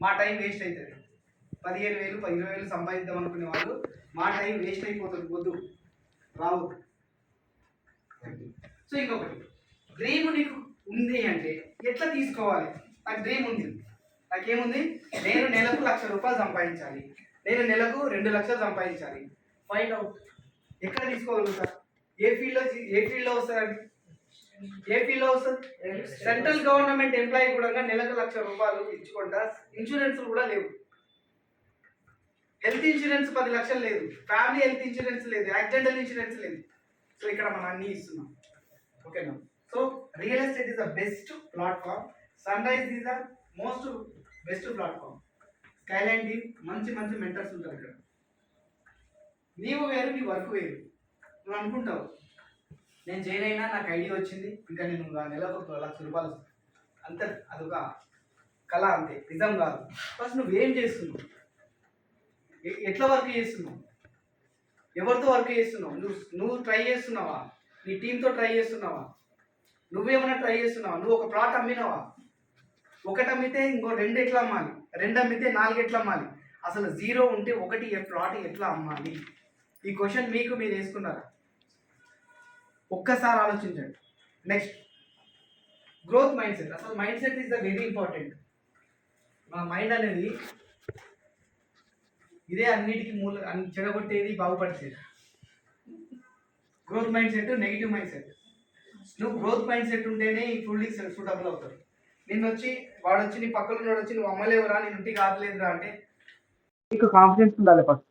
మా time waste అవుతుంది. 15,000 20,000 సంపాదిద్దాం అనుకునే వాళ్ళు మా టైం వేస్ట్ అయిపోతుంది. వద్దు, రావద్దు. సో ఇంకొకటి, డ్రీమ్ నీకు ఉంది అంటే ఎట్లా తీసుకోవాలి? నాకు డ్రీమ్ ఉంది, నాకేముంది, నేను నెలకు 1,00,000 రూపాయలు సంపాదించాలి, నేను నెలకు 2 లక్షలు సంపాదించాలి. Find out. ఎక్కడ తీసుకోగలుగుతారు? ఏ ఫీల్డ్లో వస్తారండి? ఏ ఫీల్డ్లో వస్తుంది? సెంట్రల్ గవర్నమెంట్ ఎంప్లాయీ కూడా నెలకు 1,00,000 రూపాయలు ఇచ్చుకుంటా, ఇన్సూరెన్స్ కూడా లేవు. హెల్త్ ఇన్సూరెన్స్ 10 లక్షలు లేదు, ఫ్యామిలీ హెల్త్ ఇన్సూరెన్స్ లేదు, యాక్సిడెంటల్ ఇన్సూరెన్స్ లేదు. సో ఇక్కడ మనం అన్నీ ఇస్తున్నాం. ఓకేనా? So real estate is the best platform. Sunrise is the most best platform. Skyline team మంచి మంచి మెంటర్స్ ఉంటారు ఇక్కడ. నీవు వేరు, నీ వర్క్ వేరు. నువ్వు అనుకుంటావు నేను జాయిన్ అయినా, నాకు ఐడియా వచ్చింది, ఇంకా నేను నెలకు 1,00,000 రూపాయలు వస్తాను అంతే. అదొక కళ అంతే, నిజం కాదు. ఫస్ట్ నువ్వేం చేస్తున్నావు, ఎట్లా వర్క్ చేస్తున్నావు, ఎవరితో వర్క్ చేస్తున్నావు, నువ్వు ట్రై చేస్తున్నావా, నీ టీంతో ట్రై చేస్తున్నావా, నువ్వేమైనా ట్రై చేస్తున్నావా, నువ్వు ఒక ప్లాట్ అమ్మినావా, ఒకటి అమ్మితే ఇంకో 2 ఎట్లా అమ్మాలి, 2 అమ్మితే 4 ఎట్లా అమ్మాలి, అసలు 0 ఉంటే 1 ప్లాట్ ఎట్లా అమ్మాలి? ఈ క్వశ్చన్ మీకు మీరు వేసుకున్నారు, ఒక్కసారి ఆలోచించండి. Next, growth mind set. అసలు mind set is the very important. మన మైండ్ అనేది ఇదే అన్నిటికీ చెడగొట్టేది, బాగుపడిచేది. Growth mind set, negative mind set. నువ్వు గ్రోత్ మైండ్ సెట్ ఉంటేనే ఈ ఫుల్కి సూటబుల్ అవుతాడు. వాడు వచ్చి నీ పక్కన వచ్చి నువ్వు అమ్మలేవురా, నేను ఇంటికి కాదులేదురా అంటే నీకు కాన్ఫిడెన్స్ ఉండాలి ఫస్ట్.